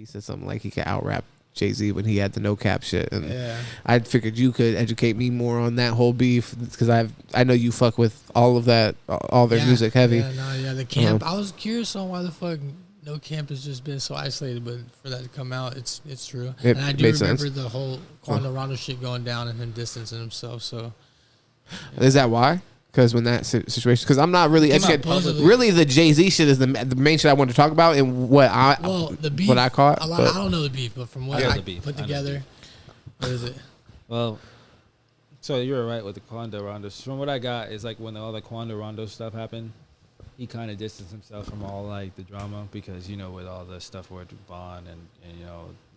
he said something like he could out-rap JayZ when he had the no cap shit, and I figured you could educate me more on that whole beef because I know you fuck with all of that, all their music heavy. The camp. I was curious on why the fuck no camp has just been so isolated, but for that to come out, it's true. And I do remember the whole Quando Rondo shit going down and him distancing himself. So is that why? Because when that situation, because I'm not really educated. Really, the JayZ shit is the main shit I want to talk about, and the beef, what I caught. I don't know the beef, but from what I put together, what is it? Well, so you were right with the Quando Rondo. From what I got, is like when all the Quando Rondo stuff happened, he kind of distanced himself from all like the drama because with all the stuff with Bond and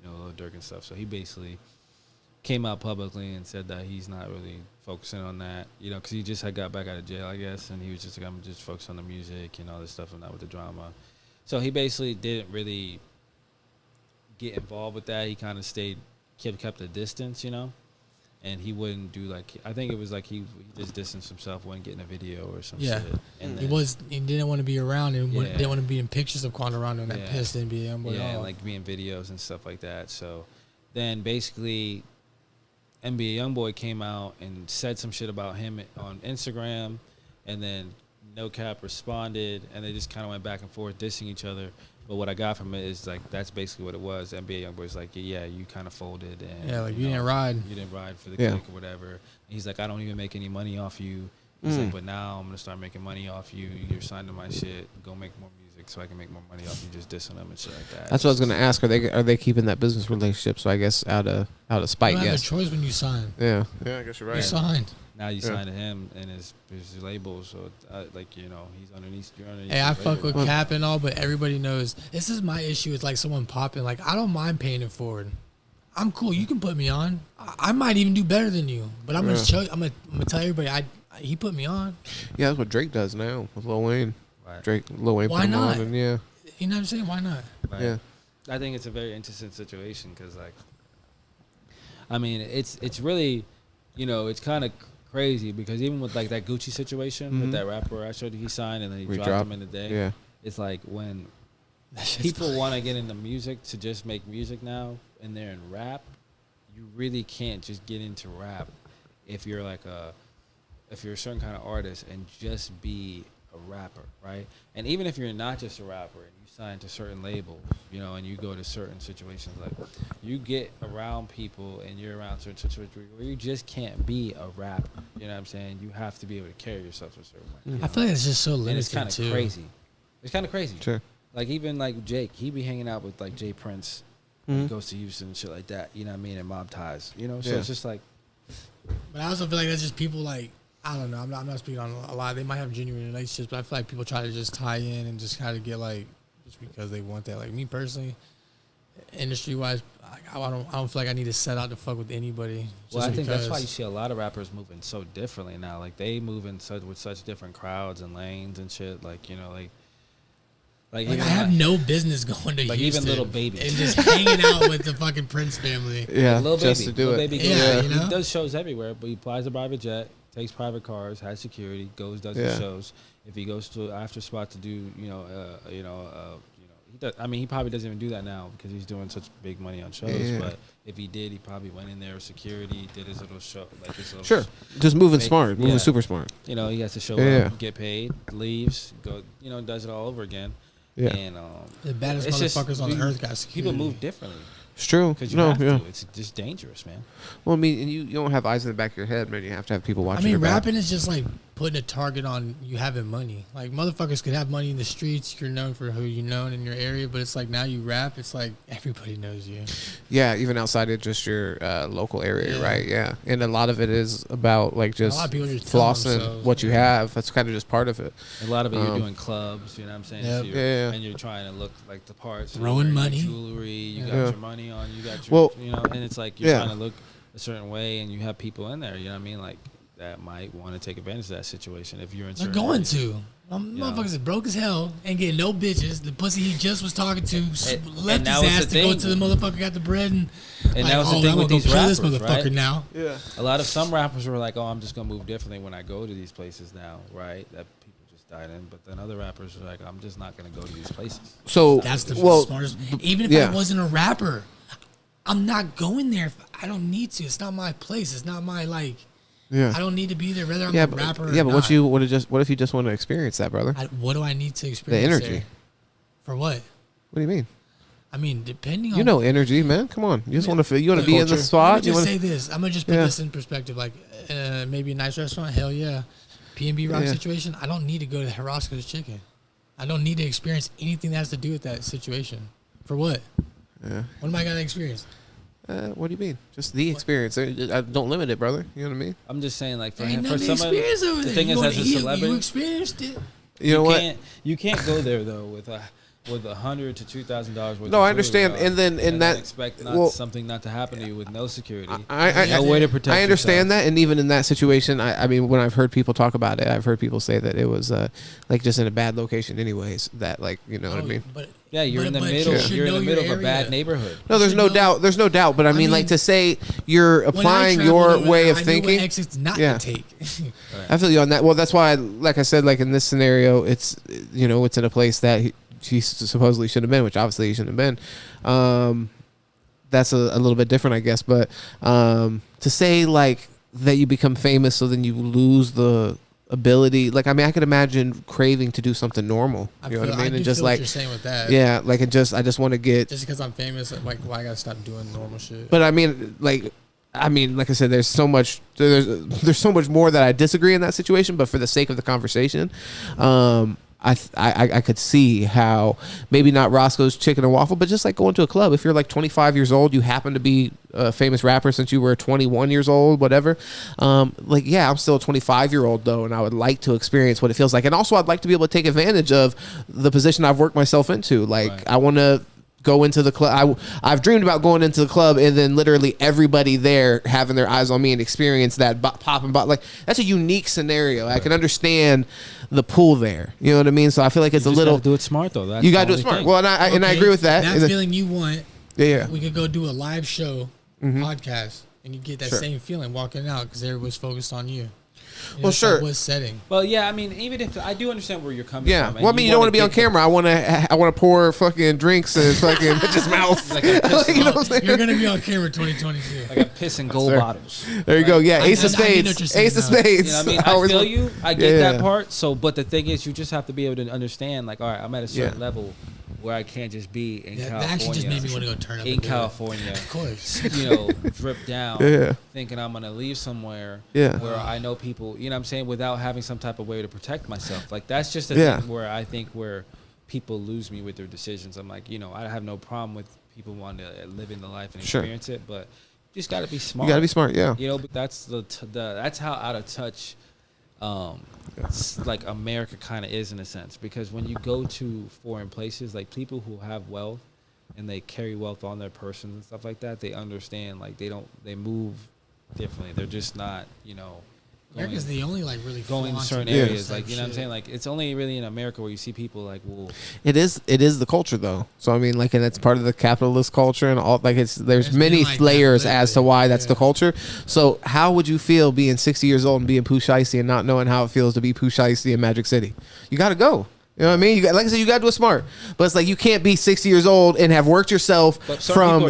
Lil Durk and stuff. So he basically came out publicly and said that he's not really focusing on that, because he just had got back out of jail, I guess, and he was just like, I'm just focused on the music and all this stuff and not with the drama. So he basically didn't really get involved with that. He kind of kept a distance, and he wouldn't do I think it was like he just distanced himself, wasn't getting a video or some shit. And he didn't want to be around and didn't want to be in pictures of Quando Rondo, and that pissed NBA YoungBoy off. Like being videos and stuff like that. So then basically NBA YoungBoy came out and said some shit about him on Instagram, and then No Cap responded, and they just kind of went back and forth dissing each other. But what I got from it is that's basically what it was. NBA YoungBoy's like, you kind of folded, and you didn't ride. You didn't ride for the click or whatever. And he's like, I don't even make any money off you. He's like, but now I'm gonna start making money off you. You're signed to my shit. Go make more music so I can make more money off you. Just dissing them and shit like that. That's what I was gonna ask. Are they keeping that business relationship? So I guess out of spite. You don't have a choice when you sign. Yeah, I guess you're right. You signed. Now you signed to him and his label, so he's underneath. You're underneath. Hey, I fuck with Cap and all, but everybody knows this is my issue. It's like someone popping. Like I don't mind paying it forward. I'm cool. You can put me on. I might even do better than you, but I'm gonna show. I'm gonna tell everybody. He put me on. Yeah, that's what Drake does now with Lil Wayne. Right. Lil Wayne. Why put him not? on and You know what I'm saying? Why not? Right. Yeah. I think it's a very interesting situation because, it's really, it's kind of crazy because even with that Gucci situation with that rapper I showed you, he signed and then he dropped him in the day. Yeah. It's like when people want to get into music to just make music now and they're in rap, you really can't just get into rap if you're if you're a certain kind of artist and just be a rapper, right? And even if you're not just a rapper and you sign to certain labels, and you go to certain situations, you get around people and you're around certain situations where you just can't be a rapper. You know what I'm saying? You have to be able to carry yourself a certain way. I feel like it's just so limited. And it's kind of crazy. It's kind of crazy. Sure. Even Jake, he be hanging out with Jay Prince when he goes to Houston and shit like that. You know what I mean? And Mob Ties. So it's just But I also feel like that's just people I don't know. I'm not speaking on a lot. They might have genuine relationships, but I feel like people try to just tie in and just kind of get just because they want that. Like me personally, industry wise, I don't feel like I need to set out to fuck with anybody. Well, I think that's why you see a lot of rappers moving so differently now. They move with such different crowds and lanes and shit. I have no business going to Houston. Even Little Baby and just hanging out with the fucking Prince family. Yeah, Little just Baby. to do Little it. Baby he does shows everywhere, but he flies a private jet, takes private cars, has security, does his shows. If he goes to after spot to do, he does. He probably doesn't even do that now because he's doing such big money on shows. Yeah. But if he did, he probably went in there with security, did his little show, just moving smart, moving super smart. He has to show up, get paid, leaves, go, does it all over again. Yeah. And the baddest motherfuckers on the earth got security. People move differently. It's true. Because you have to. It's just dangerous, man. Well, and you don't have eyes in the back of your head, man. You have to have people watching your back. Rapping is just putting a target on you having money. Motherfuckers could have money in the streets. You're known for who you're known in your area, but it's now you rap. It's everybody knows you. Yeah, even outside of just your local area, right? Yeah, and a lot of it is about just flossing what you have. That's kind of just part of it. A lot of it you're doing clubs. You know what I'm saying? Yep. So and you're trying to look like the parts. Throwing money, jewelry. You got your money on. You got your, and it's you're trying to look a certain way, and you have people in there. You know what I mean? That might want to take advantage of that situation if you're in. They're going to. Motherfuckers is broke as hell, ain't getting no bitches. The pussy he just was talking to left his ass to go to the motherfucker got the bread and that was the thing with these rappers, this motherfucker right? now. Yeah. A lot of some rappers were like, "Oh, I'm just gonna move differently when I go to these places now," right? That people just just died in. But then other rappers are like, I'm just not gonna go to these places. So that's the well, smartest. Even if I wasn't a rapper, I'm not going there. I don't need to. It's not my place. It's not my like. Yeah. I don't need to be there, whether I'm a rapper or but not. what if you just want to experience that, brother? What do I need to experience? The energy. There? For what? What do you mean? I mean, depending on energy, man. Come on, you just want to be in the spot. Let me just say this. I'm gonna just put this in perspective. Like, maybe a nice restaurant. Hell yeah, P&B Rock situation. I don't need to go to Roscoe's Chicken. I don't need to experience anything that has to do with that situation. For what? Yeah. What am I gonna experience? What do you mean? Just the experience. Don't limit it, brother. You know what I mean? I'm just saying, like, for somebody, the thing is, as a celebrity, you experienced it. You know what? You can't go there though with $100 to $2,000 worth. No, I understand, and then expect something not to happen to you with no security, no way to protect. I understand yourself. that, and even in that situation, I mean, when I've heard people talk about it, I've heard people say that it was like just in a bad location, anyways. That like what I mean. But you're in the middle. You're in the middle of a bad neighborhood. No, there's no doubt. There's no doubt. But I mean, like to say you're applying your way of thinking. Exits not to take. I feel you on that. Well, that's why, like I said, like in this scenario, it's it's in a place that he supposedly should have been, which obviously he shouldn't have been. That's a little bit different, I guess. But to say like that you become famous, so then you lose the ability. Like, I mean, I could imagine craving to do something normal. You know what I mean? And just feel like what you're saying with that. Yeah, like I just want to get. Just because I'm famous, like, why I gotta stop doing normal shit? But I mean, like I said, there's so much more that I disagree in that situation. But for the sake of the conversation, I could see how maybe not Roscoe's Chicken and Waffle, but just like going to a club. If you're like 25 years old, you happen to be a famous rapper since you were 21 years old, whatever. Like, yeah, I'm still a 25-year-old though, and I would like to experience what it feels like. And also I'd like to be able to take advantage of the position I've worked myself into. Like, right. I want to go into the club. I've dreamed about going into the club and then literally everybody there having their eyes on me and experience that popping. Like, that's a unique scenario. Right. I can understand the pull there. You know what I mean? So I feel like it's a little. Do it smart though. That's you gotta do it smart. Thing. Well, and I agree with that. That feeling you want. Yeah. We could go do a live show podcast, and you get that same feeling walking out because everyone's focused on you. Well, sure. What setting? Well, yeah. I mean, even if I do understand where you're coming from. Well, I mean, you don't want to be on camera. I want to pour fucking drinks and fucking bitch's mouth. Like you're gonna be on camera 2022. Like I'm pissing gold bottles. There you go. Yeah, Ace of Spades. Ace of Spades. You know what I mean? I feel you. I get that part. So, but the thing is, you just have to be able to understand. Like, all right, I'm at a certain level where I can't just be in California. That actually just made me want to go turn up in California. Of course. Drip down, thinking I'm gonna leave somewhere where I know people. You know what I'm saying? Without having some type of way to protect myself. Like, that's just the thing where I think where people lose me with their decisions. I'm like, I have no problem with people wanting to live in the life and experience it, but you just got to be smart. You got to be smart, yeah. But that's that's how out of touch like America kind of is in a sense, because when you go to foreign places, like people who have wealth and they carry wealth on their persons and stuff like that, they understand, like they move differently. They're just not, America's the only like really going to certain areas, like what I'm saying, like it's only really in America where you see people like, well, it is the culture though. So I mean, like, and it's part of the capitalist culture and all. Like, there's many layers as to why that's the culture. So how would you feel being 60 years old and being Pooh Shiesty and not knowing how it feels to be Pooh Shiesty in Magic City? You got to go. You know what I mean? Like I said, you got to do it smart. But it's like you can't be 60 years old and have worked yourself from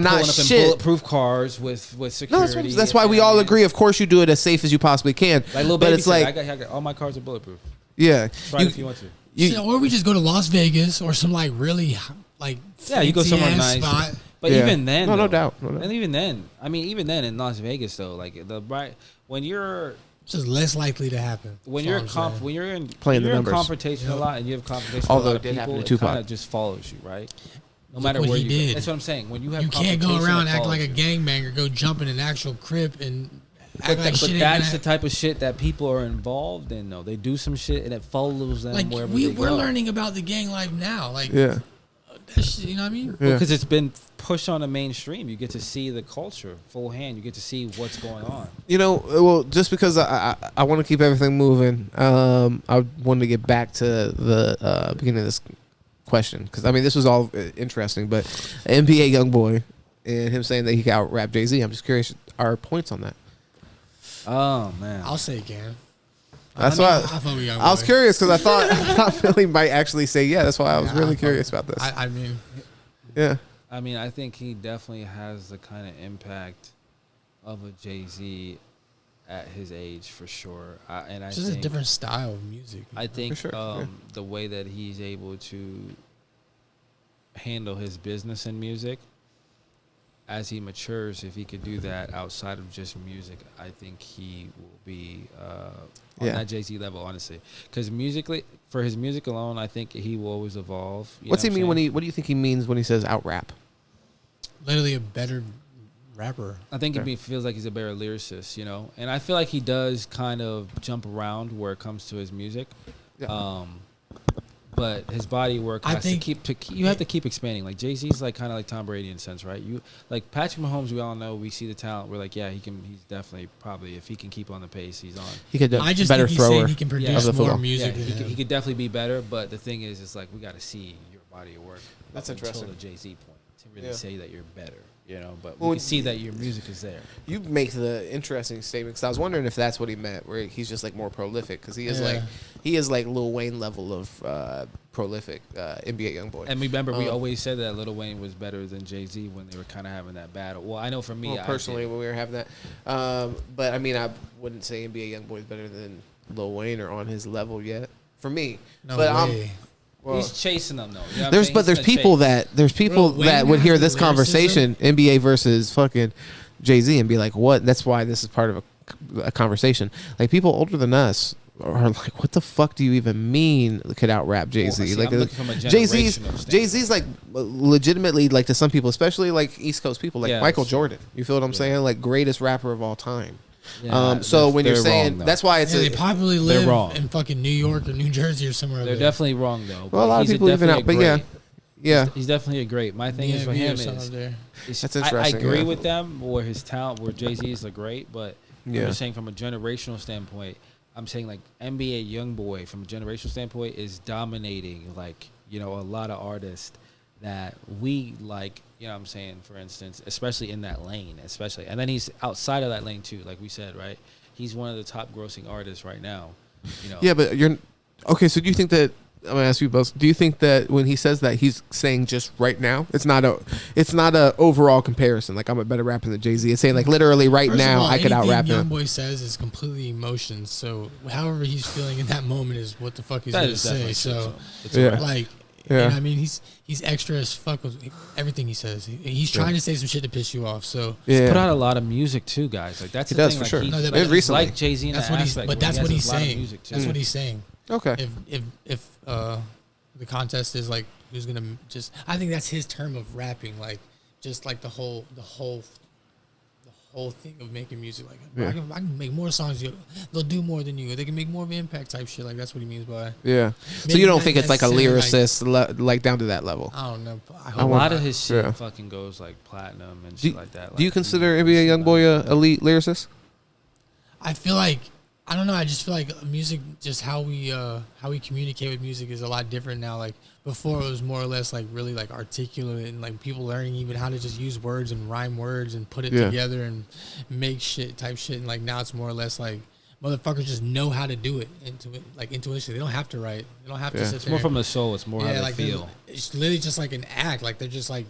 not shit. In bulletproof cars with security. No, that's why we all agree. Of course, you do it as safe as you possibly can. Like little baby, it's like I got all my cars are bulletproof. Yeah, try it if you want to. Or we just go to Las Vegas or some like really like you go somewhere nice. Spot. But even then, no doubt. And even then, in Las Vegas though, like when you're. It's just less likely to happen. When you're in confrontation a lot and you have confrontation with a lot of people, it kind of just follows you, right? No matter where you go. That's what I'm saying. When you have can't go around acting like a gangbanger, go jump in an actual crib and act like shit. But that's the type of shit that people are involved in, though. They do some shit and it follows them wherever they go. We're learning about the gang life now. Like, that shit, you know what I mean? Because it's been pushed on the mainstream. You get to see the culture full hand. You get to see what's going on. Well, just because I want to keep everything moving, I wanted to get back to the beginning of this question, because I mean this was all interesting, but NBA YoungBoy and him saying that he can out rap JayZ. I'm just curious, our points on that. Oh man, I'll say he can. That's why I fuck with YoungBoy. I was curious because I thought Philly might actually say yeah. That's why I was really curious about this. I mean, yeah. I mean, I think he definitely has the kind of impact of a JayZ at his age for sure. It's just a different style of music. I think sure, the way that he's able to handle his business and music as he matures, if he could do that outside of just music, I think he will be on that JayZ level, honestly. Because musically, for his music alone, I think he will always evolve. What's he mean when what do you think he means when he says Outrap? Literally a better rapper. I think he feels like he's a better lyricist, and I feel like he does kind of jump around where it comes to his music. Yeah. But his body work has to keep. You have to keep expanding. Like JayZ's like kind of like Tom Brady in a sense, right? You like Patrick Mahomes. We all know. We see the talent. We're like, yeah, he can. He's definitely probably if he can keep on the pace he's on. He could. I just better think he's thrower. saying he can produce more music. Yeah, he could definitely be better. But the thing is, it's like we got to see your body of work. That's interesting. Until the JayZ point to really say that you're better. But we can see that your music is there. You make the interesting statement because I was wondering if that's what he meant, where he's just like more prolific because he is like Lil Wayne level of prolific NBA YoungBoy. And remember, we always said that Lil Wayne was better than JayZ when they were kind of having that battle. Well, I know for me, personally, when we were having that, but I mean, I wouldn't say NBA YoungBoy is better than Lil Wayne or on his level yet. For me, no way. Well, he's chasing them though. There's people that would hear this conversation, NBA versus fucking JayZ, and be like, "What?" That's why this is part of a conversation. Like people older than us are like, "What the fuck do you even mean?" Could out rap JayZ? Like JayZ's like legitimately like to some people, especially like East Coast people, like Michael Jordan. You feel what I'm saying? Like greatest rapper of all time. Yeah, so when you're saying wrong, that's why it's they probably live in fucking New York or New Jersey or somewhere. They're definitely wrong though. Well, a lot of people live out, but yeah, he's definitely a great. My thing is for him is that's interesting. I agree with them where his talent, where JayZ is great, but I'm just saying from a generational standpoint, I'm saying like NBA YoungBoy from a generational standpoint is dominating like a lot of artists that we like. You know what I'm saying, for instance, especially in that lane, and then he's outside of that lane too, like we said, right? He's one of the top grossing artists right now. Yeah, but you're okay. So do you think that I'm gonna ask you both? Do you think that when he says that he's saying just right now? It's not a overall comparison. Like I'm a better rapper than JayZ. It's saying like literally right now I could out rap him. YoungBoy says is completely emotions. So however he's feeling in that moment is what the fuck he's gonna say. So like. Yeah. And I mean, he's extra as fuck with everything he says. He's trying to say some shit to piss you off. So he's put out a lot of music too, guys. Like that's he the does thing. for like, sure. He's recently, like JayZ in that's that what aspect. But that's what he's saying. That's what he's saying. Okay. If the contest is like who's gonna just, I think that's his term of rapping. Like just like the whole thing of making music. Like I can make more songs. They'll do more than you. They can make more of an impact type shit. Like that's what he means by So you don't think it's like a lyricist like down to that level? I don't know. A lot of his shit fucking goes like platinum and shit like that. Like, do you consider NBA YoungBoy a elite lyricist? I feel like I don't know. I just feel like music, just how we communicate with music is a lot different now. Like before, it was more or less like really like articulate and like people learning even how to just use words and rhyme words and put it together and make shit type shit. And like now it's more or less like motherfuckers just know how to do it like intuition. They don't have to write. They don't have to sit there. It's more from the soul. It's more how like they feel. It's literally just like an act. Like they're just like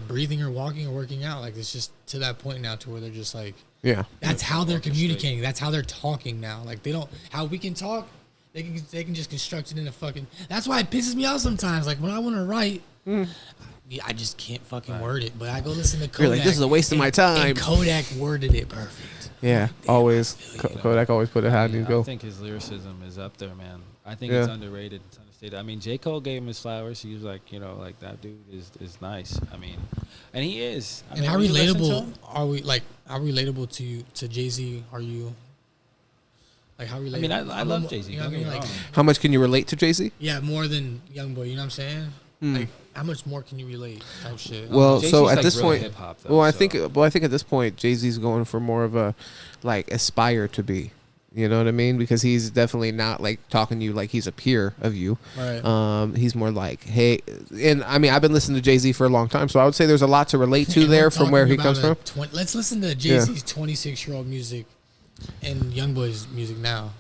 breathing or walking or working out. Like it's just to that point now to where they're just like. Yeah, that's how they're communicating. That's how they're talking now. Like they don't how we can talk. They can just construct it in a fucking. That's why it pisses me off sometimes. Like when I want to write, I just can't fucking word it. But I go listen to Kodak. You're like, this is a waste of my time. And Kodak worded it perfect. Yeah, always. Kodak always put it how it needs to go. I think his lyricism is up there, man. I think it's underrated. It's understated. I mean, J. Cole gave him his flowers. He was like, like that dude is nice. I mean, and he is. And how relatable are we? Like, how relatable to JayZ are you? Like how relatable? I mean, I love JayZ. You know what I mean? Like, how much can you relate to JayZ? Yeah, more than YoungBoy. You know what I'm saying? Like, how much more can you relate? Type shit. Well, JayZ's so at like this really point, hip-hop, though, I think at this point, JayZ's going for more of a like aspire to be. You know what I mean? Because he's definitely not like talking to you like he's a peer of you. Right. He's more like, hey, and I mean, I've been listening to JayZ for a long time, so I would say there's a lot to relate to there from where he comes from. Let's listen to JayZ's 26-year-old music and YoungBoy's music now.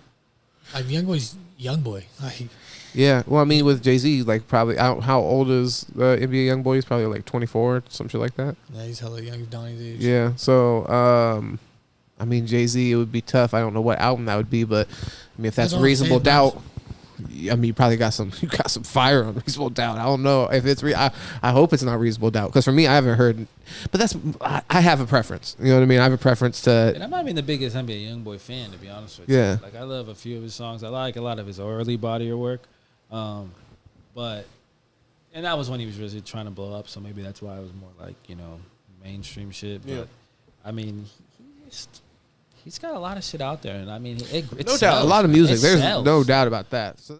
Like YoungBoy's YoungBoy. Like Yeah, well, I mean, with JayZ, like probably how old is the NBA YoungBoy? He's probably like 24, some shit like that. yeah, he's hella young. He's Donnie's age. Yeah, so I mean, JayZ, it would be tough. I don't know what album that would be, but I mean, if that's That's what I'm Reasonable saying, Doubt, I mean, you probably got some fire on Reasonable Doubt. I don't know if it's I hope it's not Reasonable Doubt, because for me, I haven't heard, but I have a preference. You know what I mean? I have a preference to. And I'm not even the biggest NBA YoungBoy fan, to be honest with you. Yeah. Like I love a few of his songs. I like a lot of his early body of work, but and that was when he was really trying to blow up. So maybe that's why it was more like mainstream shit. But Yeah. I mean, he's got a lot of shit out there, and I mean, it No doubt, a lot of music. There's no doubt about that. So